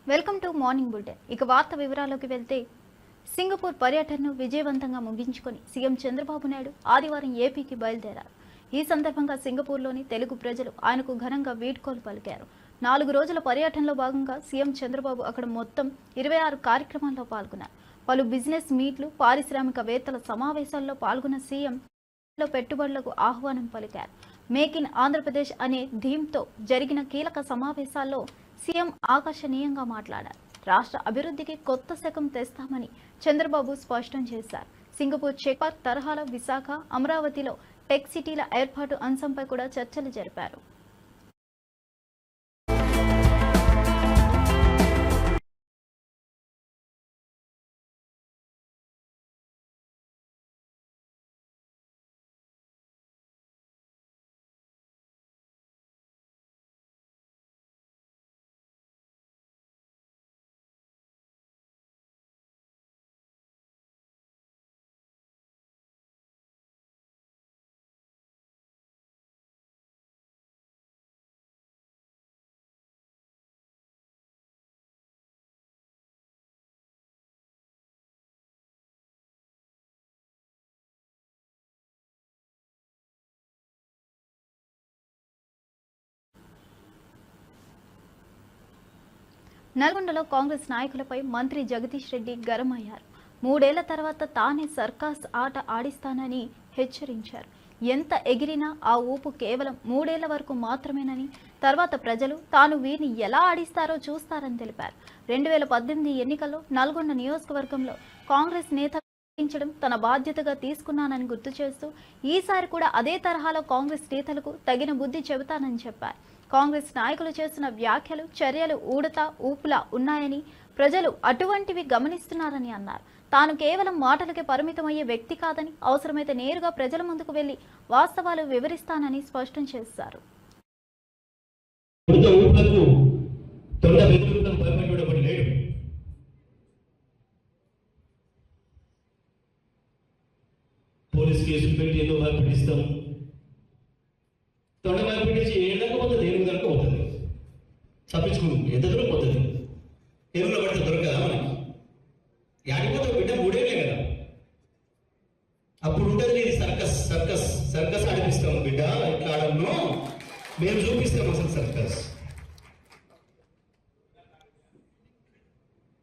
Welcome to morning bulletin. ఇక వార్త వివరాల్లోకి వెళ్తే సింగపూర్ పర్యటనను విజయవంతంగా ముగించుకొని సీఎం చంద్రబాబు నాయుడు ఆదివారం ఏపీకి బయలుదేరారు. ఈ సందర్భంగా సింగపూర్లోని తెలుగు ప్రజలు ఆయనకు ఘనంగా వీడ్కోలు పలికారు. 4 రోజుల పర్యటనలో భాగంగా సీఎం చంద్రబాబు అక్కడ మొత్తం 26 కార్యక్రమాల్లో పాల్గొన్నారు. పలు బిజినెస్ మీట్లు, పారిశ్రామికవేత్తల సమావేశాల్లో పాల్గొన్న సీఎం పెట్టుబడులకు ఆహ్వానం పలికారు. మేక్ ఇన్ ఆంధ్రప్రదేశ్ అనే థీమ్తో జరిగిన కీలక సమావేశాల్లో సీఎం ఆకర్షణీయంగా మాట్లాడారు. రాష్ట్ర అభివృద్ధికి కొత్త శకం తెస్తామని చంద్రబాబు స్పష్టం చేశారు. సింగపూర్ చెక్ పార్క్ తరహాలో విశాఖ, అమరావతిలో టెక్ సిటీల ఏర్పాటు అంశంపై కూడా చర్చలు జరిపారు. నల్గొండలో కాంగ్రెస్ నాయకులపై మంత్రి జగదీష్ రెడ్డి గరం అయ్యారు. 3 ఏళ్ల తర్వాత తానే సర్కస్ ఆట ఆడిస్తానని హెచ్చరించారు. ఎంత ఎగిరినా ఆ ఊపు కేవలం 3 ఏళ్ల వరకు మాత్రమేనని, తర్వాత ప్రజలు తాను వీరిని ఎలా ఆడిస్తారో చూస్తారని తెలిపారు. 2018 ఎన్నికల్లో నల్గొండ నియోజకవర్గంలో కాంగ్రెస్ నేతలు తన బాధ్యతగా తీసుకున్నానని గుర్తు చేస్తూ ఈసారి కూడా అదే తరహాలో కాంగ్రెస్ నేతలకు తగిన బుద్ధి చెబుతానని చెప్పారు. కాంగ్రెస్ నాయకులు చేస్తున్న వ్యాఖ్యలు, చర్యలు ఊడతా ఊపులా ఉన్నాయని, ప్రజలు అటువంటివి గమనిస్తున్నారని అన్నారు. తాను కేవలం మాటలకే పరిమితమయ్యే వ్యక్తి కాదని, అవసరమైతే నేరుగా ప్రజల ముందుకు వెళ్లి వాస్తవాలు వివరిస్తానని స్పష్టం చేశారు. పోలీస్ కేసులు పెట్టి ఏదో భయపెట్టిస్తాం, తొడ భయపెట్టించి ఏడకపోతే దేవుని కనుక పోతుంది, తప్పించుకుంటుంది, ఎంత దూరం పోతుంది, ఎరువులో పడితే దొరకదా మనకి, యాడిపోతే బిడ్డ 3 ఏళ్ళే కదా, అప్పుడు ఉంటుంది నీది సర్కస్. సర్కస్ సర్కస్ ఆడిపిస్తాం బిడ్డ, ఎట్లా ఆడను మేము చూపిస్తాం అసలు సర్కస్,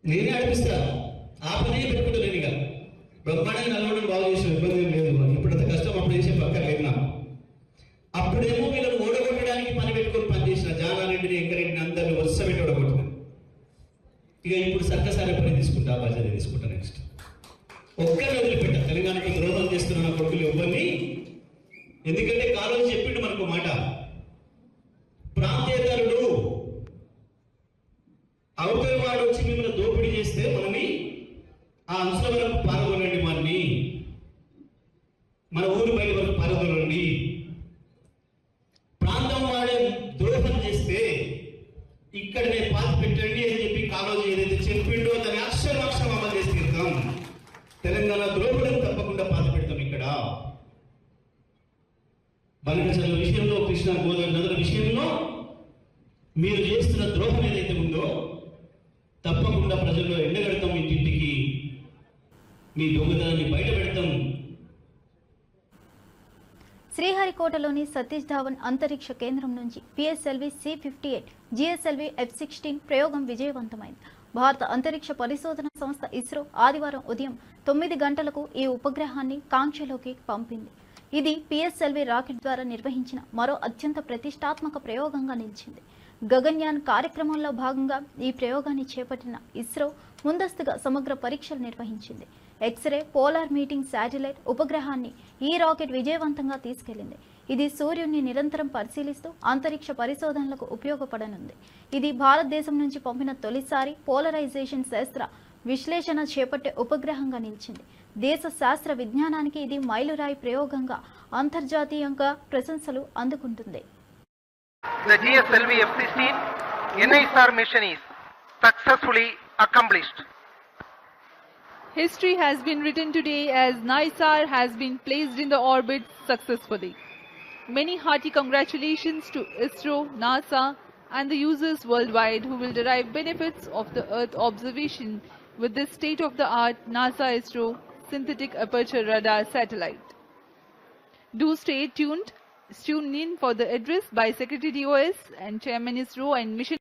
నేనే ఆడిపిస్తా. ఆ పని పెట్టుకుంటలేను ఇక, బ్రహ్మాండంగా నల్గొండను బాగు చేసిన ఇబ్బంది ఏం లేదు. ఇప్పుడంత కష్టం అప్పుడు చేసే పక్కన లేదు నాకు. అప్పుడేమో వీళ్ళని ఓడగొట్టడానికి పని పెట్టుకొని పనిచేసిన జానారెడ్డిని, ఎంకరెడ్డిని అందరినీ వరుస పెట్టి ఓడగొట్టిన. ఇక ఇప్పుడు సర్కస్ ఆడే పని తీసుకుంటా, బాధ్యత తీసుకుంటా. నెక్స్ట్ ఒక్కరిని వదిలిపెట్టా, తెలంగాణకు ద్రోహం చేస్తున్న కొడుకులు ఎవరిని. ఎందుకంటే కాలేజీ చెప్పిండు మనకు మాట, ప్రాంతేతరుడు అవతలి వాడు వచ్చి మిమ్మల్ని దోపిడీ చేస్తే మనని ఆ అంశాల వరకు పాల్గొనండి, మనని మన ఊరు బయట వరకు పాల్గొనండి. ప్రాంతం వాడే ద్రోహం చేస్తే ఇక్కడనే పాత పెట్టండి అని చెప్పి కాలేజీ ఏదైతే చెప్పిండో దాన్ని అక్షరం అమలు చేసి తీరుతాం. తెలంగాణ ద్రోహులను తప్పకుండా పాత పెడతాం. ఇక్కడ బనకచర్ల విషయంలో, కృష్ణా గోదావరి నదుల విషయంలో మీరు చేస్తున్న ద్రోహం ఏదైతే ఉందో తప్పకుండా ప్రజల్లో ఎండగడతాం. ఇంటింటికి మీ దొంగతనాన్ని బయట పెడతాం. శ్రీహరికోటలోని సతీష్ ధావన్ అంతరిక్ష కేంద్రం నుంచి పిఎస్ఎల్వి C-58, GSLV F-16 ప్రయోగం విజయవంతమైంది. భారత అంతరిక్ష పరిశోధన సంస్థ ఇస్రో ఆదివారం ఉదయం 9 గంటలకు ఈ ఉపగ్రహాన్ని కాంక్షలోకి పంపింది. ఇది పిఎస్ఎల్వి రాకెట్ ద్వారా నిర్వహించిన మరో అత్యంత ప్రతిష్టాత్మక ప్రయోగంగా నిలిచింది. గగన్యాన్ కార్యక్రమంలో భాగంగా ఈ ప్రయోగాన్ని చేపట్టిన ఇస్రో ముందస్తుగా సమగ్ర పరీక్షలు నిర్వహించింది. ఎక్స్రే పోలార్ మీటింగ్ శాటిలైట్ ఉపగ్రహాన్ని ఈ రాకెట్ విజయవంతంగా తీసుకెళ్లింది. ఇది సూర్యుడిని నిరంతరం పరిశీలిస్తూ అంతరిక్ష పరిశోధనలకు ఉపయోగపడనుంది. ఇది భారతదేశం నుంచి పంపిన తొలిసారి పోలరైజేషన్ శాస్త్ర విశ్లేషణ చేపట్టే ఉపగ్రహంగా నిలిచింది. దేశ శాస్త్ర విజ్ఞానానికి ఇది మైలురాయి ప్రయోగంగా అంతర్జాతీయంగా ప్రశంసలు అందుకుంటుంది. The GSLV F-16 NISR mission is successfully accomplished. History has been written today as NISR has been placed in the orbit successfully. Many hearty congratulations to ISRO, NASA and the users worldwide who will derive benefits of the Earth observation with this state-of-the-art NASA ISRO synthetic aperture radar satellite. Do stay tuned. Tune in for the address by Secretary DOS and Chairman ISRO and Mission.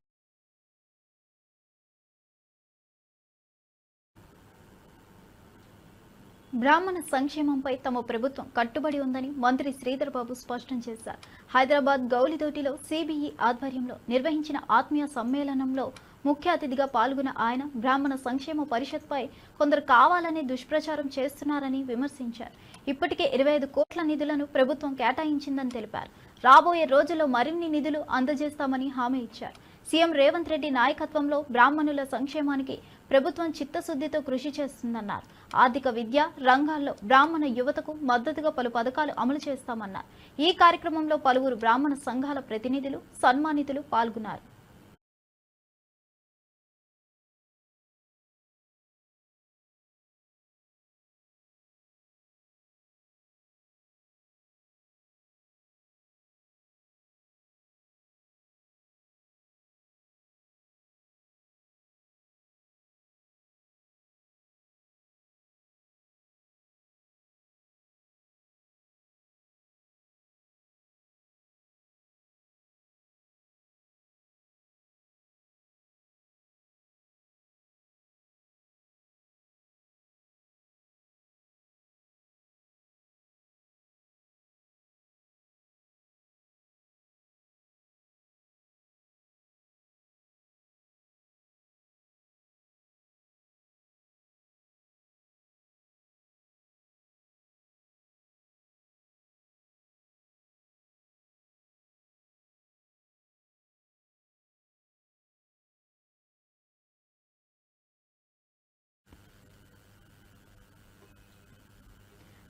బ్రాహ్మణ సంక్షేమంపై తమ ప్రభుత్వం కట్టుబడి ఉందని మంత్రి శ్రీధర్ బాబు స్పష్టం చేశారు. Hyderabad గౌలిదోటిలో CBE ఆధ్వర్యంలో నిర్వహించిన ఆత్మీయ సమ్మేళనంలో ముఖ్య అతిథిగా పాల్గొన్న ఆయన బ్రాహ్మణ సంక్షేమ పరిషత్పై కొందరు కావాలని దుష్ప్రచారం చేస్తున్నారని విమర్శించారు. ఇప్పటికే 25 కోట్ల నిధులను ప్రభుత్వం కేటాయించిందని తెలిపారు. రాబోయే రోజుల్లో మరిన్ని నిధులు అందజేస్తామని హామీ ఇచ్చారు. సీఎం రేవంత్ రెడ్డి నాయకత్వంలో బ్రాహ్మణుల సంక్షేమానికి ప్రభుత్వం చిత్తశుద్ధితో కృషి చేస్తుందన్నారు. ఆర్థిక విద్య రంగాల్లో బ్రాహ్మణ యువతకు మద్దతుగా పలు పథకాలు అమలు చేస్తామన్నారు. ఈ కార్యక్రమంలో పలువురు బ్రాహ్మణ సంఘాల ప్రతినిధులు సన్మానితులు పాల్గొన్నారు.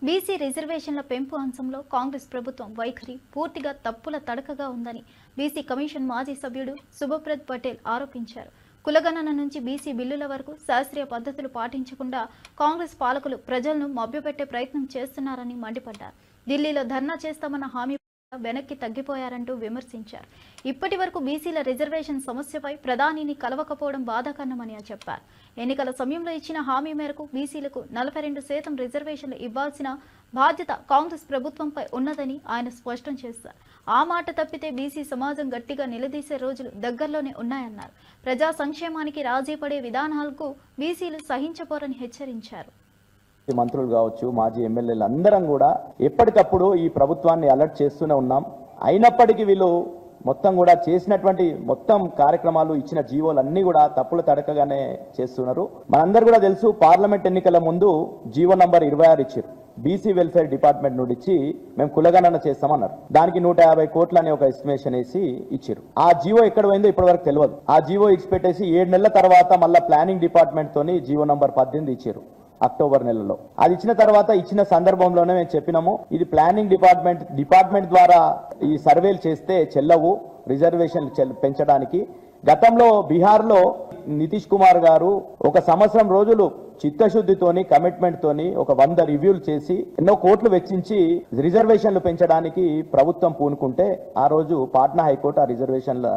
బీసీ రిజర్వేషన్ల పెంపు అంశంలో కాంగ్రెస్ ప్రభుత్వం వైఖరి పూర్తిగా తప్పుల తడకగా ఉందని బీసీ కమిషన్ మాజీ సభ్యుడు శుభప్రద్ పటేల్ ఆరోపించారు. కులగణన నుంచి బీసీ బిల్లుల వరకు శాస్త్రీయ పద్ధతులు పాటించకుండా కాంగ్రెస్ పాలకులు ప్రజలను మభ్యపెట్టే ప్రయత్నం చేస్తున్నారని మండిపడ్డారు. ఢిల్లీలో ధర్నా చేస్తామన్న హామీ వెనక్కి తగ్గిపోయారంటూ విమర్శించారు. ఇప్పటి వరకు బీసీల రిజర్వేషన్ సమస్యపై ప్రధానిని కలవకపోవడం బాధాకరమని చెప్పారు. ఎన్నికల సమయంలో ఇచ్చిన హామీ మేరకు బీసీలకు 42% రిజర్వేషన్లు ఇవ్వాల్సిన బాధ్యత కాంగ్రెస్ ప్రభుత్వంపై ఉన్నదని ఆయన స్పష్టం చేశారు. ఆ మాట తప్పితే బీసీ సమాజం గట్టిగా నిలదీసే రోజులు దగ్గరలోనే ఉన్నాయన్నారు. ప్రజా సంక్షేమానికి రాజీ పడే విధానాలకు బీసీలు సహించబోరని హెచ్చరించారు. మంత్రులు కావచ్చు, మాజీ ఎమ్మెల్యేలు అందరం కూడా ఎప్పటికప్పుడు ఈ ప్రభుత్వాన్ని అలర్ట్ చేస్తూనే ఉన్నాం. అయినప్పటికీ వీళ్ళు మొత్తం కూడా చేసినటువంటి మొత్తం కార్యక్రమాలు ఇచ్చిన జీవోలు అన్ని కూడా తప్పుల తడకగానే చేస్తున్నారు. మనందరూ కూడా తెలుసు, పార్లమెంట్ ఎన్నికల ముందు జీవో నంబర్ 26 ఇచ్చారు. బీసీ వెల్ఫేర్ డిపార్ట్మెంట్ నుండి ఇచ్చి మేము కులగణన చేస్తామన్నారు. దానికి 150 కోట్లు అనే ఒక ఎస్టిమేషన్ వేసి ఇచ్చారు. ఆ జీవో ఎక్కడ పోయిందో ఇప్పటి వరకు తెలియదు. ఆ జీవో ఇచ్చిపెట్టేసి 7 నెలల తర్వాత మళ్ళీ ప్లానింగ్ డిపార్ట్మెంట్ తోని జీవో నంబర్ 18 ఇచ్చారు అక్టోబర్ నెలలో. అది ఇచ్చిన తర్వాత ఇచ్చిన సందర్భంలోనే మేము చెప్పినాము, ఇది ప్లానింగ్ డిపార్ట్మెంట్ ద్వారా ఈ సర్వేలు చేస్తే చెల్లవు రిజర్వేషన్లు పెంచడానికి. గతంలో బీహార్లో నితీష్ కుమార్ గారు 1 సంవత్సరం రోజులు చిత్తశుద్ధితోని కమిట్మెంట్ తోని 100 రివ్యూలు చేసి ఎన్నో కోట్లు వెచ్చించి రిజర్వేషన్లు పెంచడానికి ప్రభుత్వం పూనుకుంటే ఆ రోజు పాట్నా హైకోర్టు ఆ రిజర్వేషన్ల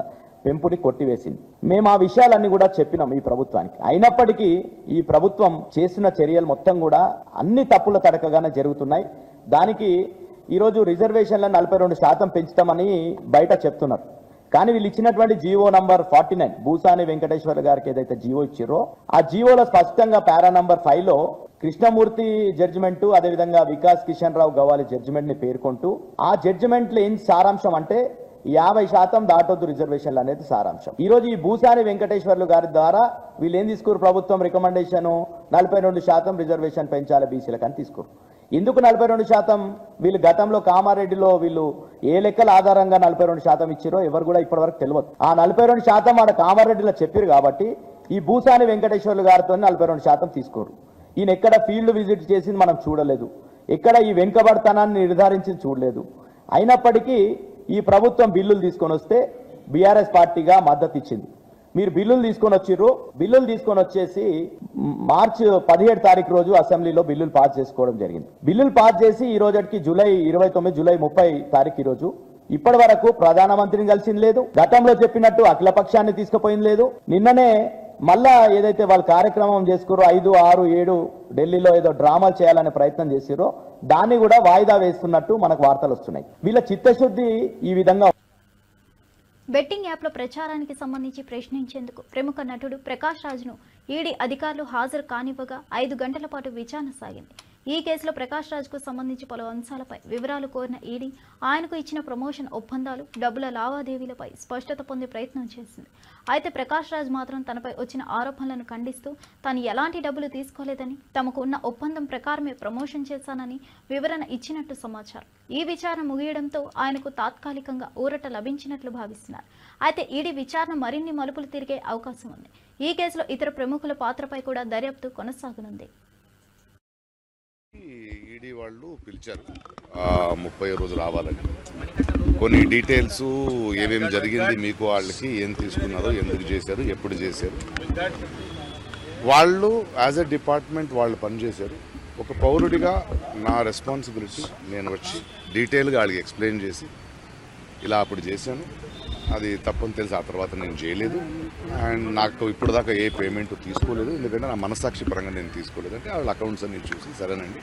పెంపుని కొట్టివేసింది. మేము ఆ విషయాలన్నీ కూడా చెప్పినాం ఈ ప్రభుత్వానికి. అయినప్పటికీ ఈ ప్రభుత్వం చేస్తున్న చర్యలు మొత్తం కూడా అన్ని తప్పుల తడకగానే జరుగుతున్నాయి. దానికి ఈరోజు రిజర్వేషన్లను 42% పెంచుతామని బయట చెప్తున్నారు. కానీ వీళ్ళు ఇచ్చినటువంటి జీవో నంబర్ 49 భూసాని వెంకటేశ్వర గారికి ఏదైతే జీవో ఇచ్చిరో ఆ జీవోలో స్పష్టంగా పారా నంబర్ 5లో కృష్ణమూర్తి జడ్జిమెంట్, అదేవిధంగా వికాస్ కిషన్ రావు గవాలి జడ్జిమెంట్ ని పేర్కొంటూ ఆ జడ్జిమెంట్లో ఏం సారాంశం అంటే 50% దాటొద్దు రిజర్వేషన్లు అనేది సారాంశం. ఈ రోజు ఈ భూసాని వెంకటేశ్వర్లు గారి ద్వారా వీళ్ళు ఏం తీసుకురు, ప్రభుత్వం రికమెండేషన్ 42% రిజర్వేషన్ పెంచాలి బీసీలకు అని తీసుకురు. ఎందుకు 42%? వీళ్ళు గతంలో కామారెడ్డిలో వీళ్ళు ఏ లెక్కల ఆధారంగా 42% ఇచ్చారో ఎవరు కూడా ఇప్పటివరకు తెలియదు. ఆ 42% ఆడ కామారెడ్డిలో చెప్పారు కాబట్టి ఈ భూసాని వెంకటేశ్వర్లు గారితో 42% తీసుకోరు. ఈయన ఎక్కడ ఫీల్డ్ విజిట్ చేసింది మనం చూడలేదు, ఎక్కడ ఈ వెనుకబడతనాన్ని నిర్ధారించింది చూడలేదు. అయినప్పటికీ ఈ ప్రభుత్వం బిల్లులు తీసుకొని వస్తే బీఆర్ఎస్ పార్టీగా మద్దతు ఇచ్చింది. మీరు బిల్లులు తీసుకొని వచ్చిర్రు, బిల్లులు తీసుకొని వచ్చేసి మార్చి 17 తారీఖు రోజు అసెంబ్లీలో బిల్లులు పాస్ చేసుకోవడం జరిగింది. బిల్లులు పాస్ చేసి ఈ రోజుకి జూలై 29, జూలై 30 తారీఖు ఈరోజు ఇప్పటి వరకు ప్రధానమంత్రిని కలిసింది లేదు, గతంలో చెప్పినట్టు అఖిలపక్షాన్ని తీసుకుపోయింది లేదు. నిన్ననే మళ్ళా ఏదైతే వాళ్ళు కార్యక్రమం చేసుకురో 5, 6, 7 ఢిల్లీలో ఏదో డ్రామాలు చేయాలనే ప్రయత్నం చేసిరో దాన్ని కూడా వాయిదా వేస్తున్నట్టు మనకు వార్తలు వస్తున్నాయి. వీళ్ళ చిత్తశుద్ధి ఈ విధంగా. బెట్టింగ్ యాప్ల ప్రచారానికి సంబంధించి ప్రశ్నించేందుకు ప్రముఖ నటుడు ప్రకాష్ రాజ్ను ఈడీ అధికారులు హాజరు కానివ్వగా 5 గంటల పాటు విచారణ సాగింది. ఈ కేసులో ప్రకాష్ రాజ్కు సంబంధించి పలు అంశాలపై వివరాలు కోరిన ఈడీ ఆయనకు ఇచ్చిన ప్రమోషన్ ఒప్పందాలు, డబ్బుల లావాదేవీలపై స్పష్టత పొందే ప్రయత్నం చేసింది. అయితే ప్రకాష్ రాజ్ మాత్రం తనపై వచ్చిన ఆరోపణలను ఖండిస్తూ తాను ఎలాంటి డబ్బులు తీసుకోలేదని, తమకు ఉన్న ఒప్పందం ప్రకారమే ప్రమోషన్ చేశానని వివరణ ఇచ్చినట్టు సమాచారం. ఈ విచారణ ముగియడంతో ఆయనకు తాత్కాలికంగా ఊరట లభించినట్లు భావిస్తున్నారు. అయితే ఈడీ విచారణ మరిన్ని మలుపులు తిరిగే అవకాశం ఉంది. ఈ కేసులో ఇతర ప్రముఖుల పాత్రపై కూడా దర్యాప్తు కొనసాగనుంది. ఈడీ వాళ్ళు పిలిచారు 30 రోజులు రావాలని. కొన్ని డీటెయిల్స్ ఏమేమి జరిగింది, మీకు వాళ్ళకి ఏం తీసుకున్నారో, ఎందుకు చేశారు, ఎప్పుడు చేశారు, వాళ్ళు యాజ్ ఎ డిపార్ట్మెంట్ వాళ్ళు పనిచేశారు. ఒక పౌరుడిగా నా రెస్పాన్సిబిలిటీ నేను వచ్చి డీటెయిల్గా వాళ్ళకి ఎక్స్ప్లెయిన్ చేసి ఇలా అప్పుడు చేశాను, అది తప్పని తెలిసి ఆ తర్వాత నేను చేయలేదు, అండ్ నాకు ఇప్పుడు దాకా ఏ పేమెంట్ తీసుకోలేదు, ఎందుకంటే నా మనసాక్షి పరంగా నేను తీసుకోలేదు అంటే వాళ్ళ అకౌంట్స్ అన్ని చూసి సరేనండి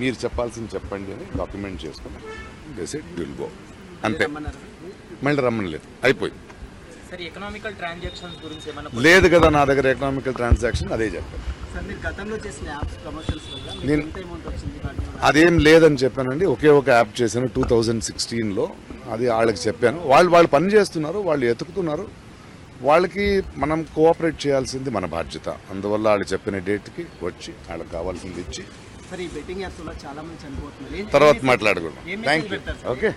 మీరు చెప్పాల్సింది చెప్పండి అని డాక్యుమెంట్ చేసుకుని డెసిడ్ విల్ గో అంతే. మళ్ళీ రమ్మనలేదు, అయిపోయింది. లేదు కదా నా దగ్గర ఎకనామికల్ ట్రాన్సాక్షన్, అదే చెప్పాను. నేను అదేం లేదని చెప్పానండి. ఒకే ఒక యాప్ చేశాను 2016లో, అది వాళ్ళకి చెప్పాను. వాళ్ళు పని చేస్తున్నారు, వాళ్ళు ఎతుకుతున్నారు, వాళ్ళకి మనం కోఆపరేట్ చేయాల్సింది మన బాధ్యత. అందువల్ల వాళ్ళు చెప్పిన డేట్కి వచ్చి వాళ్ళకి కావాల్సింది ఇచ్చి తర్వాత మాట్లాడుకుందాం. Thank you. ఓకే,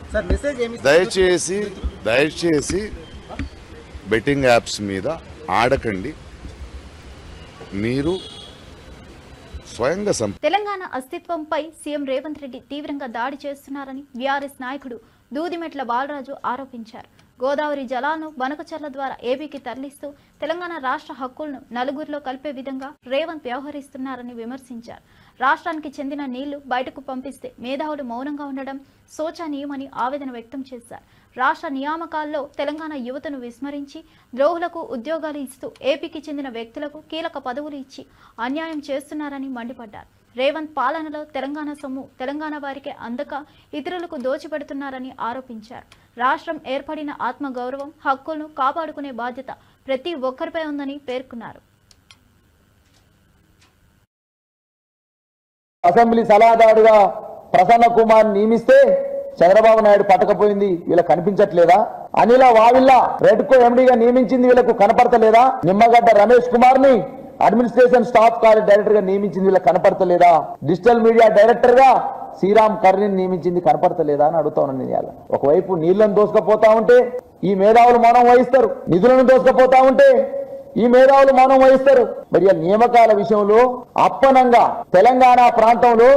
దయచేసి బెట్టింగ్ యాప్స్ మీద ఆడకండి. మీరు స్వయంగా తెలంగాణ అస్తిత్వంపై సీఎం రేవంత్ రెడ్డి తీవ్రంగా దాడి చేస్తున్నారని బీఆర్ఎస్ నాయకుడు దూదిమెట్ల బాలరాజు ఆరోపించారు. గోదావరి జలాలను బనకచర్ల ద్వారా ఏపీకి తరలిస్తూ తెలంగాణ రాష్ట్ర హక్కులను నలుగురిలో కలిపే విధంగా రేవంత్ వ్యవహరిస్తున్నారని విమర్శించారు. రాష్ట్రానికి చెందిన నీళ్లు బయటకు పంపిస్తే మేధావులు మౌనంగా ఉండడం శోచనీయమని ఆవేదన వ్యక్తం చేశారు. రాష్ట్ర నియామకాల్లో తెలంగాణ యువతను విస్మరించి ద్రోహులకు ఉద్యోగాలు ఇస్తూ ఏపీకి చెందిన వ్యక్తులకు కీలక పదవులు ఇచ్చి అన్యాయం చేస్తున్నారని మండిపడ్డారు. రేవంత్ పాలనలో తెలంగాణ సొమ్ము తెలంగాణ వారికే అందక ఇతరులకు దోచిపెడుతున్నారని ఆరోపించారు. రాష్ట్రం ఏర్పడిన ఆత్మగౌరవం, హక్కులను కాపాడుకునే బాధ్యత ప్రతి ఒక్కరిపై ఉందని పేర్కొన్నారు. అసెంబ్లీ సలహాదారుగా ప్రసన్న కుమార్ నియమిస్తే చంద్రబాబు నాయుడు పట్టకపోయింది వీళ్ళకి కనిపించట్లేదా? అనిల వావిల్ల రెడ్కో ఎండీగా నియమించింది వీళ్ళకు కనపడతలేదా? నిమ్మగడ్డ రమేష్ కుమార్ ని అడ్మినిస్ట్రేషన్ స్టాఫ్ కాలేజ్ డైరెక్టర్ గా నియమించింది వీళ్ళకి కనపడతలేదా? డిజిటల్ మీడియా డైరెక్టర్ గా శ్రీరామ్ కర్ణిని నియమించింది కనపడతలేదా అని అడుగుతా ఉన్నాను నేను. ఒకవైపు నీళ్లను దోసుకపోతా ఉంటే ఈ మేధావులు మౌనం వహిస్తారు, నిధులను దోసుకపోతా ఉంటే ఈ మేధావులు మౌనం వహిస్తారు. మరి ఆ నియామకాల విషయంలో అప్పనంగా తెలంగాణ ప్రాంతంలో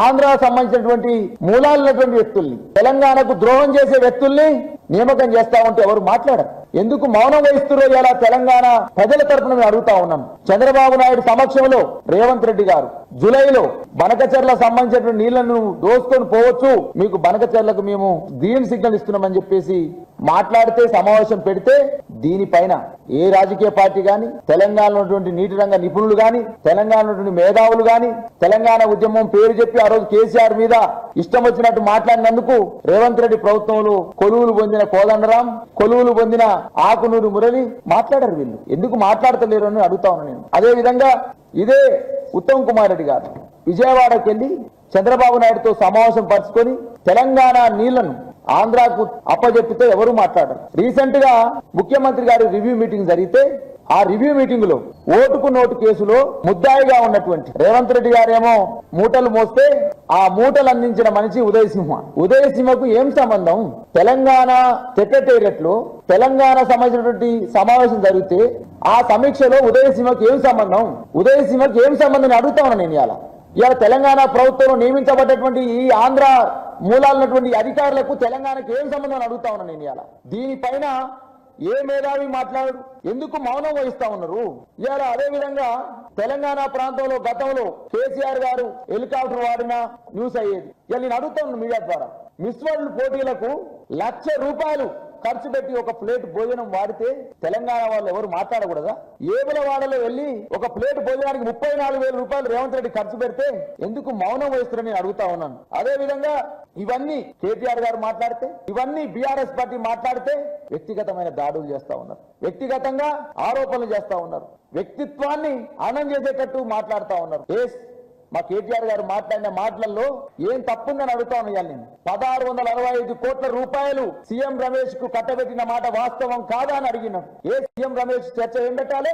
ఆంధ్ర సంబంధించినటువంటి మూలాలున్నటువంటి వ్యక్తుల్ని, తెలంగాణకు ద్రోహం చేసే వ్యక్తుల్ని నియామకం చేస్తా ఉంటే ఎవరు మాట్లాడరు. ఎందుకు మౌనం వహిస్తున్నారో ఇలా తెలంగాణ ప్రజల తరఫున మేము అడుగుతా ఉన్నాం. చంద్రబాబు నాయుడు సమక్షంలో రేవంత్ రెడ్డి గారు జూలైలో బనకచర్ల సంబంధించినటువంటి నీళ్లను దోసుకొని పోవచ్చు, మీకు బనకచర్లకు మేము గ్రీన్ సిగ్నల్ ఇస్తున్నామని చెప్పేసి మాట్లాడితే సమావేశం పెడితే దీనిపైన ఏ రాజకీయ పార్టీ గాని, తెలంగాణలో ఉన్నటువంటి నీటి రంగ నిపుణులు గాని, తెలంగాణలో ఉన్నటువంటి మేధావులు గాని, తెలంగాణ ఉద్యమం పేరు చెప్పి ఆ రోజు కేసీఆర్ మీద ఇష్టం వచ్చినట్టు మాట్లాడినందుకు రేవంత్ రెడ్డి ప్రభుత్వంలో కొలువులు పొందిన కోదండరాం, కొలువులు పొందిన ఆకునూరు మురళి మాట్లాడారు. వీళ్ళు ఎందుకు మాట్లాడతలేరు అని అడుగుతా ఉన్నాను నేను. అదే విధంగా ఇదే ఉత్తమ్ కుమార్ రెడ్డి గారు విజయవాడకి వెళ్లి చంద్రబాబు నాయుడుతో సమావేశం పరుచుకొని తెలంగాణ నీళ్లను ఆంధ్రాకు అప్పజెప్పితే ఎవరు మాట్లాడరు. రీసెంట్ గా ముఖ్యమంత్రి గారి రివ్యూ మీటింగ్ జరిగితే ఆ రివ్యూ మీటింగ్ లో ఓటుకు నోటు కేసులో ముద్దాయిగా ఉన్నటువంటి రేవంత్ రెడ్డి గారేమో మూటలు మోస్తే ఆ మూటలు అందించిన మనిషి ఉదయ్ సింహకు ఏం సంబంధం? తెలంగాణ సెక్రటేరియట్ లో తెలంగాణ సంబంధించినటువంటి సమావేశం జరిగితే ఆ సమీక్షలో ఉదయ్ సింహకు ఏం సంబంధం అడుగుతా ఉన్నా నేను. ఇవాళ తెలంగాణ ప్రభుత్వంలో నియమించబడ్డటువంటి ఈ ఆంధ్ర మూలాలన్నటువంటి అధికారులకు తెలంగాణకు ఏం సంబంధం అడుగుతా ఉన్నా నేను. ఇవాళ దీనిపైన ఏ మేధావి మాట్లాడు, ఎందుకు మౌనం వహిస్తా ఉన్నారు? ఇవాళ అదే విధంగా తెలంగాణ ప్రాంతంలో గతంలో కేసీఆర్ గారు హెలికాప్టర్ వాడిన న్యూస్ అయ్యేది. ఇవాళ నేను అడుగుతా ఉన్నాను మీడియా ద్వారా, మిస్ వరల్డ్ పోటీలకు ₹1,00,000 ఖర్చు పెట్టి ఒక ప్లేట్ భోజనం వాడితే తెలంగాణ వాళ్ళు ఎవరు మాట్లాడకూడదా? ఏబులవాడలో వెళ్ళి ఒక ప్లేట్ భోజనానికి ₹34,000 రేవంత్ రెడ్డి ఖర్చు పెడితే ఎందుకు మౌనం వహిస్తున్నారని నేను అడుగుతా ఉన్నాను. అదే విధంగా ఇవన్నీ కేటీఆర్ గారు మాట్లాడితే, ఇవన్నీ బీఆర్ఎస్ పార్టీ మాట్లాడితే వ్యక్తిగతమైన దాడులు చేస్తా ఉన్నారు, వ్యక్తిగతంగా ఆరోపణలు చేస్తా ఉన్నారు, వ్యక్తిత్వాన్ని హననం చేసేటట్టు మాట్లాడుతా ఉన్నారు. మా కేటీఆర్ గారు మాట్లాడిన మాటలలో ఏం తప్పుందని అడుగుతా ఉన్నాను. నేను 1,665 కోట్ల రూపాయలు సీఎం రమేష్ కు కట్టబెట్టిన మాట వాస్తవం కాదా అని అడిగినాం. సీఎం రమేష్ చర్చ ఏం పెట్టాలి?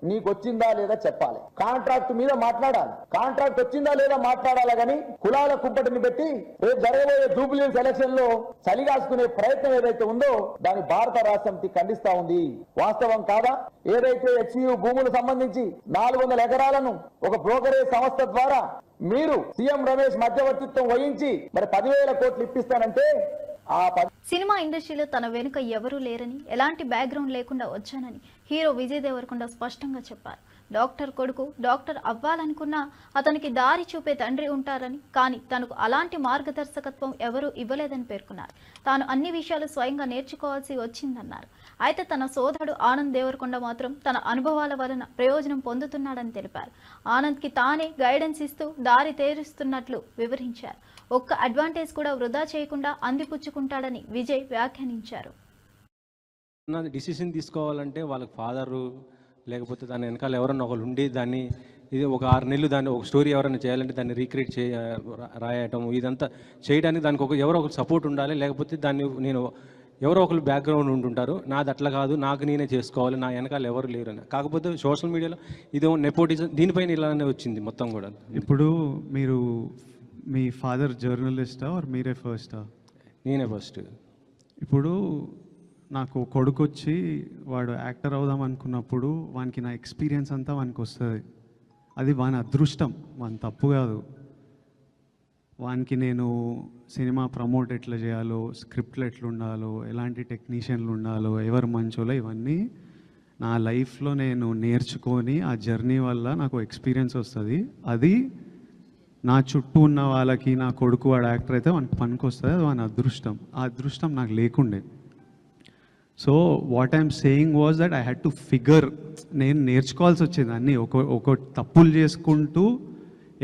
నీకు వచ్చిందా లేదా చెప్పాలి. కాంట్రాక్ట్ మీద మాట్లాడాలి, కాంట్రాక్ట్ వచ్చిందా లేదా మాట్లాడాలి. కానీ కులాల కుంపటిని పెట్టి రేపు జరగబోయే జూబ్లీహిల్స్ ఎలక్షన్ లో చలిగాసుకునే ప్రయత్నం ఏదైతే ఉందో దాన్ని భారత రాష్ట్ర సమితి ఖండిస్తా ఉంది. వాస్తవం కాదా? ఏదైతే హెచ్యు భూములకు సంబంధించి 400 ఎకరాలను ఒక బ్రోకరేజ్ సంస్థ ద్వారా మీరు సీఎం రమేష్ మధ్యవర్తిత్వం వహించి మరి 10,000 కోట్లు ఇప్పిస్తానంటే సినిమా ఇండస్ట్రీలో తన వెనుక ఎవరూ లేరని, ఎలాంటి బ్యాక్గ్రౌండ్ లేకుండా వచ్చానని హీరో విజయ్ దేవరకొండ స్పష్టంగా చెప్పారు. డాక్టర్ కొడుకు డాక్టర్ అవ్వాలనుకున్నా అతనికి దారి చూపే తండ్రి ఉంటారని, కానీ తనకు అలాంటి మార్గదర్శకత్వం ఎవరూ ఇవ్వలేదని పేర్కొన్నారు. తాను అన్ని విషయాలు స్వయంగా నేర్చుకోవాల్సి వచ్చిందన్నారు. అయితే తన సోదరుడు ఆనంద్ దేవరకొండ మాత్రం తన అనుభవాల వలన ప్రయోజనం పొందుతున్నాడని తెలిపారు. ఆనంద్కి తానే గైడెన్స్ ఇస్తూ దారి తేరుస్తున్నట్లు వివరించారు. ఒక్క అడ్వాంటేజ్ కూడా వృధా చేయకుండా అందిపుచ్చుకుంటాడని విజయ్ వ్యాఖ్యానించారు. డిసిషన్ తీసుకోవాలంటే వాళ్ళకి ఫాదరు లేకపోతే దాని వెనకాల ఎవరన్నా ఒకరు ఉండి దాన్ని ఇది ఒక 6 నెలలు దాన్ని ఒక స్టోరీ ఎవరైనా చేయాలంటే దాన్ని రీక్రియేట్ రాయటం ఇదంతా చేయడానికి దానికి ఎవరో ఒకరు సపోర్ట్ ఉండాలి. లేకపోతే దాన్ని నేను ఎవరో ఒకరు బ్యాక్గ్రౌండ్ ఉంటుంటారు. నాది అట్లా కాదు, నాకు నేనే చేసుకోవాలి, నా వెనకాల ఎవరు లేరని. కాకపోతే సోషల్ మీడియాలో ఇదేమో నెపోటిజం దీనిపైన ఇలానే వచ్చింది మొత్తం కూడా. ఇప్పుడు మీరు మీ ఫాదర్ జర్నలిస్టా ఆర్ మీరే ఫస్టా? నేనే ఫస్ట్. ఇప్పుడు నాకు కొడుకు వచ్చి వాడు యాక్టర్ అవుదాం అనుకున్నప్పుడు వానికి నా ఎక్స్పీరియన్స్ అంతా వానికి వస్తుంది. అది వాని అదృష్టం, వాని తప్పు కాదు. వానికి నేను సినిమా ప్రమోట్ ఎట్లా చేయాలో, స్క్రిప్ట్లు ఎట్లా ఉండాలో, ఎలాంటి టెక్నీషియన్లు ఉండాలో, ఎవరు మంచోలో ఇవన్నీ నా లైఫ్లో నేను నేర్చుకొని ఆ జర్నీ వల్ల నాకు ఎక్స్పీరియన్స్ వస్తుంది. అది నా చుట్టూ ఉన్న వాళ్ళకి నా కొడుకు వాడు యాక్టర్ అయితే వానికి పనికి వస్తుంది. అది వాని అదృష్టం. ఆ అదృష్టం నాకు లేకుండే. So what I'm saying was that I had to figure, నేను నేర్చుకోవాల్సి వచ్చేది అన్నీ ఒక తప్పులు చేసుకుంటూ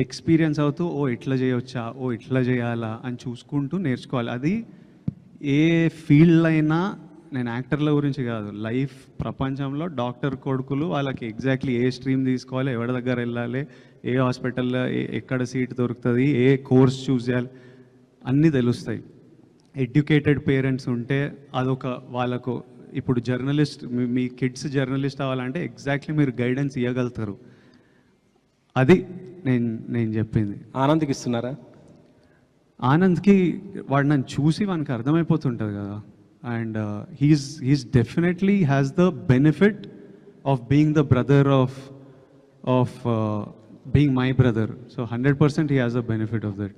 ఎక్స్పీరియన్స్ అవుతూ ఓ ఇట్లా చేయవచ్చా, ఓ ఇట్లా చేయాలా అని చూసుకుంటూ నేర్చుకోవాలి. అది ఏ ఫీల్డ్ అయినా, నేను యాక్టర్ల గురించి కాదు, లైఫ్ ప్రపంచంలో డాక్టర్ కొడుకులు వాళ్ళకి ఎగ్జాక్ట్లీ ఏ స్ట్రీమ్ తీసుకోవాలి, ఎవరి దగ్గర వెళ్ళాలి, ఏ హాస్పిటల్లో ఎక్కడ సీట్ దొరుకుతుంది, ఏ కోర్స్ చూస్ చేయాలి అన్నీ తెలుస్తాయి. ఎడ్యుకేటెడ్ పేరెంట్స్ ఉంటే అదొక వాళ్ళకు, ఇప్పుడు జర్నలిస్ట్ మీ కిడ్స్ జర్నలిస్ట్ అవ్వాలంటే ఎగ్జాక్ట్లీ మీరు గైడెన్స్ ఇవ్వగలుగుతారు. అది నేను చెప్పింది. ఆనంద్కి ఇస్తున్నారా? ఆనంద్కి వాడు నన్ను చూసి వానికి అర్థమైపోతుంటుంది కదా. And he's definitely has the benefit of being the brother of being my brother. So 100% he has a benefit of that.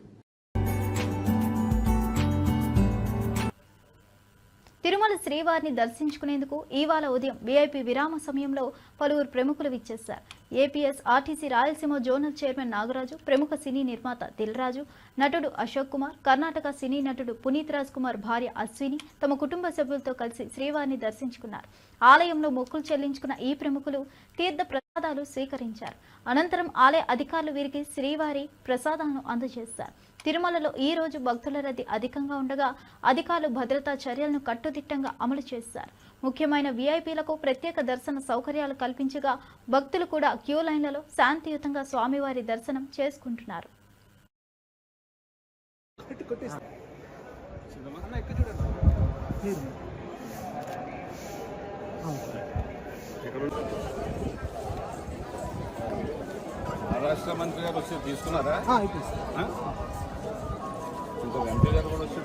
Tirumala శ్రీవారిని దర్శించుకునేందుకు ఇవాళ ఉదయం వీఐపీ విరామ సమయంలో పలువురు ప్రముఖులు విచ్చేశారు. APS RTC Rayalaseema zonal chairman Nagaraju, ప్రముఖ సినీ నిర్మాత దిల్ రాజు, నటుడు అశోక్ కుమార్, కర్ణాటక సినీ నటుడు పునీత్ రాజ్ కుమార్ భార్య అశ్విని తమ కుటుంబ సభ్యులతో కలిసి శ్రీవారిని దర్శించుకున్నారు. ఆలయంలో మొక్కులు చెల్లించుకున్న ఈ ప్రముఖులు తీర్థ ప్రసాదాలు స్వీకరించారు. అనంతరం ఆలయ అధికారులు వీరికి శ్రీవారి ప్రసాదాలను అందజేశారు. తిరుమలలో ఈ రోజు భక్తుల రద్దీ అధికంగా ఉండగా అధికారులు భద్రతా చర్యలను కట్టుదిట్టంగా అమలు చేశారు. ముఖ్యమైన వీఐపీలకు ప్రత్యేక దర్శన సౌకర్యాలు కల్పించగా భక్తులు కూడా క్యూ లైన్లలో శాంతియుతంగా స్వామివారి దర్శనం చేసుకుంటున్నారు. రాష్ట్ర మంత్రి గారు వచ్చి తీసుకున్నారా? ఇంకొక ఎంపీ గారు కూడా వచ్చి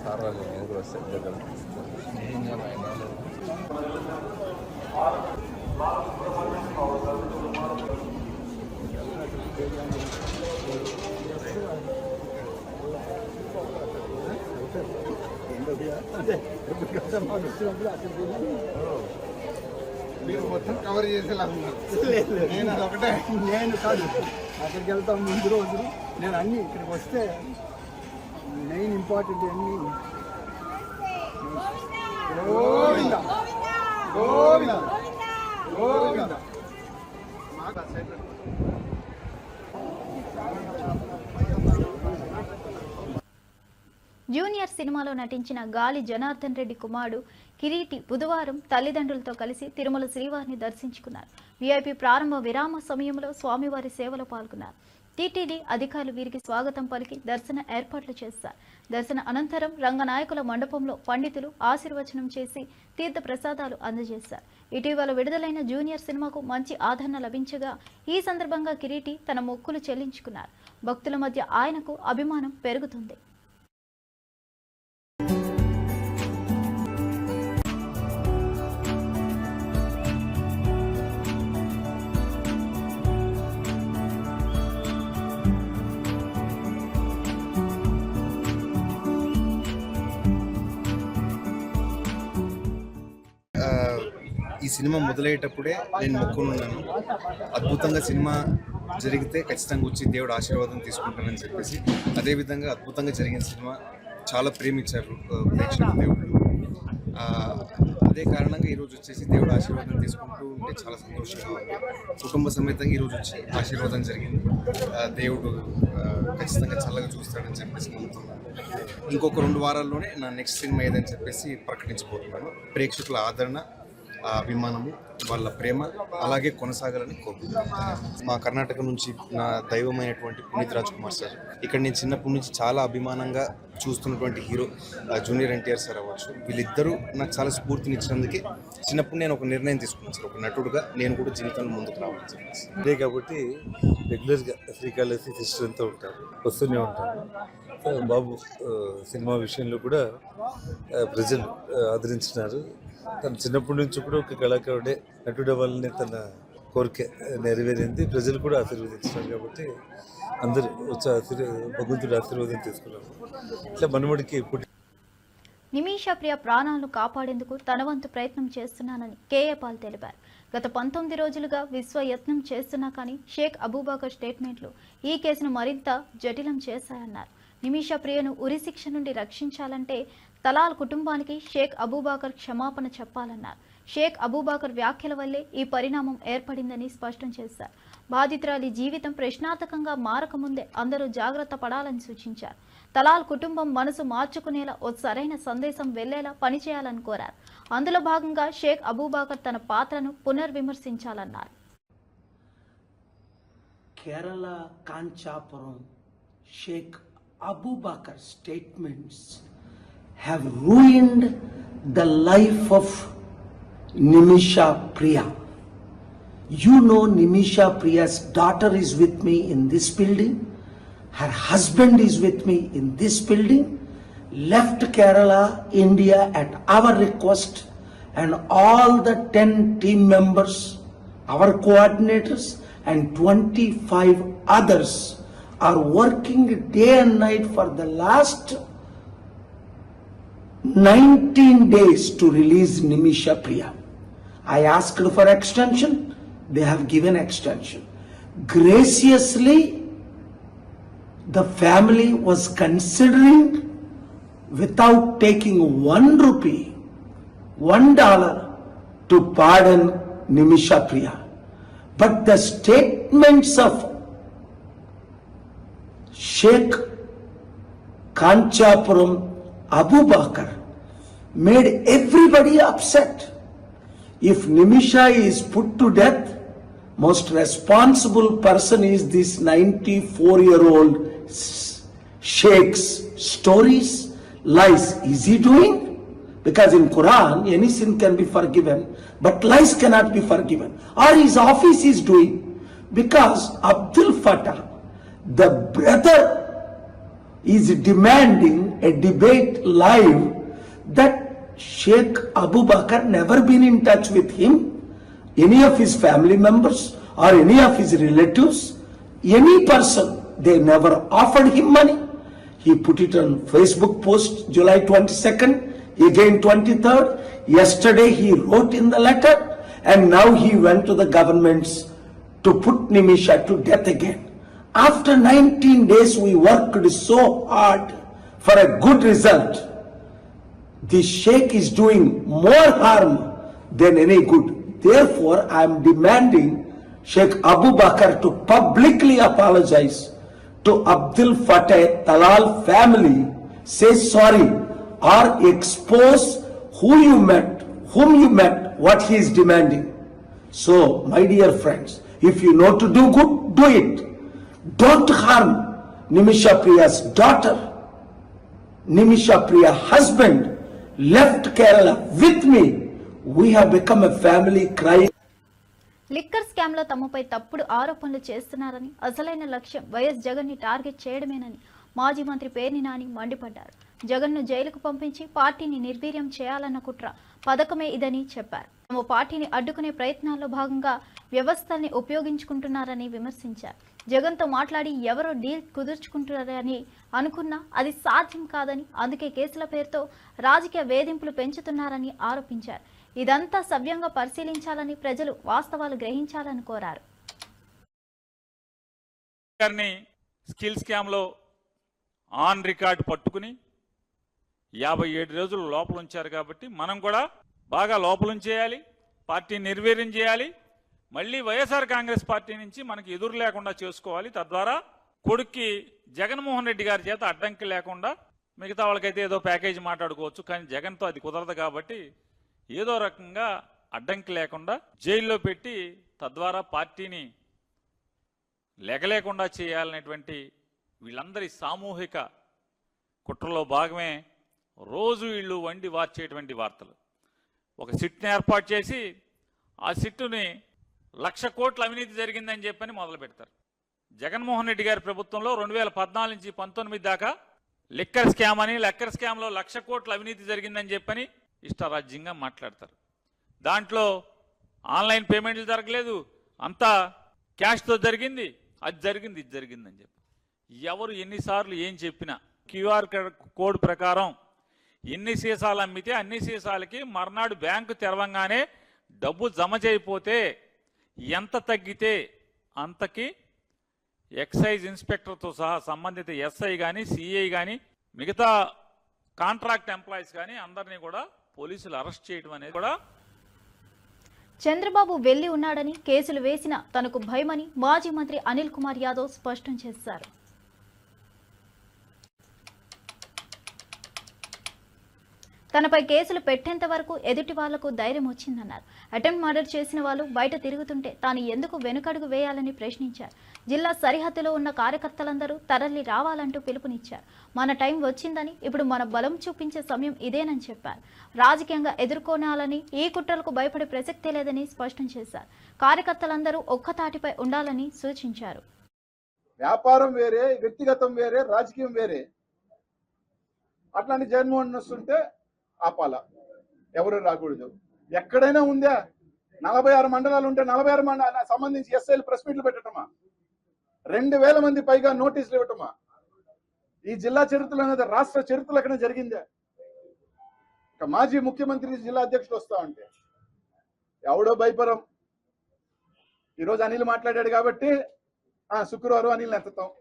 సార్ వాళ్ళు ఎందుకు వస్తే మీరు మొత్తం కవర్ చేసేలా ఉన్నారు. నేను అదొకటే, నేను కాదు అక్కడికి వెళ్తాం ముందు రోజు. నేను అన్ని ఇక్కడికి వస్తే మెయిన్ ఇంపార్టెంట్ అన్ని గోవింద గోవింద గోవింద. జూనియర్ సినిమాలో నటించిన గాలి జనార్దన్ రెడ్డి కుమారుడు కిరీటి బుధవారం తల్లిదండ్రులతో కలిసి తిరుమల శ్రీవారిని దర్శించుకున్నారు. వీఐపీ ప్రారంభ విరామ సమయంలో స్వామివారి సేవలో పాల్గొన్నారు. టీటీడీ అధికారులు వీరికి స్వాగతం పలికి దర్శన ఏర్పాట్లు చేశారు. దర్శన అనంతరం రంగనాయకుల మండపంలో పండితులు ఆశీర్వచనం చేసి తీర్థ ప్రసాదాలు అందజేశారు. ఇటీవల విడుదలైన జూనియర్ సినిమాకు మంచి ఆదరణ లభించగా ఈ సందర్భంగా కిరీటి తన మొక్కులు చెల్లించుకున్నారు. భక్తుల మధ్య ఆయనకు అభిమానం పెరుగుతుంది. ఈ సినిమా మొదలయ్యేటప్పుడే నేను మొక్కున్నాను, అద్భుతంగా సినిమా జరిగితే ఖచ్చితంగా వచ్చి దేవుడు ఆశీర్వాదం తీసుకుంటానని చెప్పేసి. అదేవిధంగా అద్భుతంగా జరిగిన సినిమా చాలా ప్రేమించారు ప్రేక్షకులు, దేవుళ్ళు. అదే కారణంగా ఈరోజు వచ్చేసి దేవుడు ఆశీర్వాదం తీసుకుంటూ ఉంటే చాలా సంతోషంగా ఉంది. కుటుంబ సమేతంగా ఈరోజు వచ్చి ఆశీర్వాదం జరిగింది. దేవుడు ఖచ్చితంగా చల్లగా చూస్తాడని చెప్పేసి నమ్ముతున్నాను. ఇంకొక 2 వారాల్లోనే నా నెక్స్ట్ సినిమా ఏదని చెప్పేసి ప్రకటించబోతున్నాను. ప్రేక్షకుల ఆదరణ, అభిమానము, వాళ్ళ ప్రేమ అలాగే కొనసాగాలని కోరుకుంటున్నాను. మా కర్ణాటక నుంచి నా దైవమైనటువంటి పునీత్ రాజ్ కుమార్ సార్, ఇక్కడ నేను చిన్నప్పటి నుంచి చాలా అభిమానంగా చూస్తున్నటువంటి హీరో జూనియర్ ఎన్టీఆర్ సార్ అవ్వచ్చు. వీళ్ళిద్దరూ నాకు చాలా స్ఫూర్తినిచ్చినందుకే చిన్నప్పుడు నేను ఒక నిర్ణయం తీసుకున్నాను సార్, ఒక నటుడుగా నేను కూడా జీవితంలో ముందుకు రావాలని చెప్పేసి. అదే కాబట్టి రెగ్యులర్గా శ్రీకాళహస్తి సిస్టర్తో ఉంటారు, వస్తూనే ఉంటాను. బాబు సినిమా విషయంలో కూడా ప్రజలు ఆదరించినారు. తను చిన్నప్పటి నుంచి కూడా ఒక కళాకారుడే, నటుడు అవ్వాలని తన కోరిక నెరవేరింది. ప్రజలు కూడా ఆశీర్వదించినారు. కాబట్టి అందరూ వచ్చి భగవంతుడి ఆశీర్వాదం తీసుకున్నాము. ఇట్లా మనవడికి నిమిషా ప్రియ ప్రాణాలను కాపాడేందుకు తన వంతు ప్రయత్నం చేస్తున్నానని కేఏ పాల్ తెలిపారు. గత 19 రోజులుగా విశ్వయత్నం చేస్తున్నా కానీ షేక్ అబూబకర్ స్టేట్మెంట్లు ఈ కేసును మరింత జటిలం చేశాయన్నారు. నిమిషా ప్రియను ఉరిశిక్ష నుండి రక్షించాలంటే తలాల్ కుటుంబానికి షేక్ అబూబకర్ క్షమాపణ చెప్పాలన్నారు. షేక్ అబూబకర్ వ్యాఖ్యల వల్లే ఈ పరిణామం ఏర్పడిందని స్పష్టం చేశారు. బాధితురాలి జీవితం ప్రశ్నార్థకంగా మారకముందే అందరూ జాగ్రత్త పడాలని సూచించారు. తలాల్ కుటుంబం మనసు మార్చుకునేలా ఓ సరైన సందేశం వెళ్లేలా పనిచేయాలని కోరారు. అందులో భాగంగా షేక్ అబూబకర్ తన పాత్రను పునర్విమర్శించాలన్నారు. Kerala Kanchapuram Sheikh Abubakar statements have ruined the life of Nimisha Priya. You know, Nimisha Priya's daughter is with me in this building. Her husband is with me in this building. Left Kerala, India at our request, and all the 10 team members, our coordinators, and 25 others are working day and night for the last 19 days to release Nimisha Priya. I asked for extension, they have given extension. Graciously, the family was considering, without taking ₹1, $1 to pardon Nimisha Priya. But the statements of Sheikh Kanchapuram Abubakar made everybody upset. If Nimisha is put to death, most responsible person is this 94-year-old Sheikh's stories, lies. Is he doing? Because in Quran, any sin can be forgiven, but lies cannot be forgiven. Or his office is doing. Because Abdul Fattah, the brother, is demanding a debate live that Sheikh Abubakar never been in touch with him any of his family members or any of his relatives, any person, they never offered him money. He put it on Facebook post July 22nd, again 23rd. Yesterday he wrote in the letter, and now he went to the governments to put Nimisha to death again. After 19 days we worked so hard for a good result. The Sheikh is doing more harm than any good. Therefore, I am demanding Sheikh Abu Bakr to publicly apologize to Abdul Fateh Talal family, say sorry, or expose whom you met, what he is demanding. So, my dear friends, if you know to do good, do it. Don't harm Nimisha Priya's daughter. Nimisha Priya husband left Kerala with me. We have become a family crying. Liquor scam లో తమపై తప్పుడు ఆరోపణలు చేస్తున్నారని, అసలైన లక్ష్యం YS Jagan ని target చేయడమేనని మాజీ మంత్రి పేర్ని నాని మండిపడ్డారు. జగన్ ను జైలుకు పంపించి పార్టీని నిర్వీర్యం చేయాలన్న కుట్ర పథకమే ఇదని చెప్పారు. తమ పార్టీని అడ్డుకునే ప్రయత్నాల్లో భాగంగా వ్యవస్థల్ని ఉపయోగించుకుంటున్నారని విమర్శించారు. జగన్ తో మాట్లాడి ఎవరో డీల్ కుదుర్చుకుంటున్నారని అనుకున్నా అది సాధ్యం కాదని, అందుకే కేసుల పేరుతో రాజకీయ వేధింపులు పెంచుతున్నారని ఆరోపించారు. ఇదంతా సవ్యంగా పరిశీలించాలని, ప్రజలు వాస్తవాలు గ్రహించాలని కోరారు. స్కిల్ స్కామ్ లో ఆన్ రికార్డ్ పట్టుకుని 57 రోజులు లోపల ఉంచారు కాబట్టి మనం కూడా బాగా లోపలుంచేయాలి, పార్టీని నిర్వీర్యం చేయాలి, మళ్ళీ వైఎస్ఆర్ కాంగ్రెస్ పార్టీ నుంచి మనకి ఎదురు లేకుండా చేసుకోవాలి. తద్వారా కొడుక్కి జగన్మోహన్ రెడ్డి గారి చేత అడ్డంకి లేకుండా, మిగతా వాళ్ళకైతే ఏదో ప్యాకేజీ మాట్లాడుకోవచ్చు, కానీ జగన్తో అది కుదరదు కాబట్టి ఏదో రకంగా అడ్డంకి లేకుండా జైల్లో పెట్టి తద్వారా పార్టీని లెగలేకుండా చేయాలనేటువంటి వీళ్ళందరి సామూహిక కుట్రలో భాగమే రోజు వీళ్ళు వండి వార్చేటువంటి వార్తలు. ఒక సిట్ని ఏర్పాటు చేసి ఆ సిట్టుని 1,00,000 కోట్ల అవినీతి జరిగిందని చెప్పని మొదలు పెడతారు. జగన్మోహన్ రెడ్డి గారి ప్రభుత్వంలో 2014 నుంచి 19 దాకా లిక్కర్ స్కామ్ అని, లిక్కర్ స్కామ్లో 1,00,000 కోట్ల అవినీతి జరిగిందని చెప్పని ఇష్టరాజ్యంగా మాట్లాడతారు. దాంట్లో ఆన్లైన్ పేమెంట్లు జరగలేదు, అంతా క్యాష్తో జరిగింది, అది జరిగింది, ఇది జరిగిందని చెప్పి ఎవరు ఎన్నిసార్లు ఏం చెప్పినా క్యూఆర్ కోడ్ ప్రకారం ఎన్ని సీసాలు అమ్మితే అన్ని సీసాలకి మర్నాడు బ్యాంకు తెరవంగానే డబ్బు జమ చేయకపోతే ఎంత తగ్గితే అంతకి ఎక్సైజ్ ఇన్స్పెక్టర్తో సహా సంబంధిత ఎస్ఐ కానీ, సిఐ కానీ, మిగతా కాంట్రాక్ట్ ఎంప్లాయీస్ కానీ అందరినీ కూడా పోలీసులు అరెస్ట్ చేయడం అనేది కూడా. చంద్రబాబు వెళ్లి ఉన్నాడని, కేసులు వేసిన తనకు భయమని మాజీ మంత్రి అనిల్ కుమార్ యాదవ్ స్పష్టం చేశారు. తనపై కేసులు పెట్టేంత వరకు ఎదుటి వాళ్లకు ధైర్యం వచ్చిందన్నారు. అటెంప్ట్ మర్డర్ చేసిన వాళ్ళు బయట తిరుగుతుంటే తాను ఎందుకు వెనుకడుగు వేయాలని ప్రశ్నించారు. జిల్లా సరిహద్దులో ఉన్న కార్యకర్తలందరూ తరలి రావాలంటూ పిలుపునిచ్చారు. మన టైం వచ్చిందని, ఇప్పుడు మన బలం చూపించే సమయం ఇదేనని చెప్పారు. రాజకీయంగా ఎదుర్కొనాలని, ఈ కుట్రలకు భయపడే ప్రసక్తే లేదని స్పష్టం చేశారు. కార్యకర్తలందరూ ఒక్కతాటిపై ఉండాలని సూచించారు. వ్యాపారం వేరే, వ్యక్తిగతం వేరే, రాజకీయం వేరే. అట్లాంటి జగన్మోహన్ వస్తుంటే ఆపాల, ఎవరు రాకూడదు. ఎక్కడైనా ఉందా? 46 మండలాలు ఉంటే 46 మండలాలకు సంబంధించి ఎస్ఐలు ప్రెస్ మీట్లు పెట్టటమా? 2,000 మంది పైగా నోటీసులు ఇవ్వటమా? ఈ జిల్లా చరిత్రలో, రాష్ట్ర చరిత్రలో ఎక్కడ జరిగిందా? ఇక మాజీ ముఖ్యమంత్రి జిల్లా అధ్యక్షుడు వస్తా ఉంటే ఎవడో భయపరం. ఈరోజు అనిల్ మాట్లాడాడు కాబట్టి శుక్రవారం అనిల్ని ఎత్తుతాం,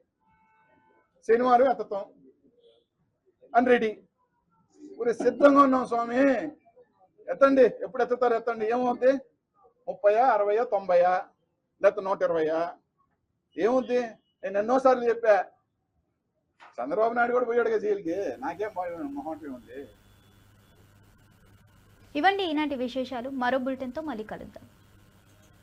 శనివారం ఎత్తుతాం అని రెడీ. ఊరే సిద్ధంగా ఉన్నాం స్వామి, ఎత్తండి, ఎప్పుడు ఎత్తుతారు ఎత్తండి. ఏమవుద్ది? 30, 60, 90 లేకపోతే 120? ఏమవుద్ది? నేను ఎన్నోసార్లు చెప్పా. చంద్రబాబు నాయుడు కూడా పోయాడుగా జైలుకి, నాకేం మొహం ఉంది. ఇవండి ఈనాటి విశేషాలు. మరో బులెటిన్తో మళ్ళీ కలుద్దాం.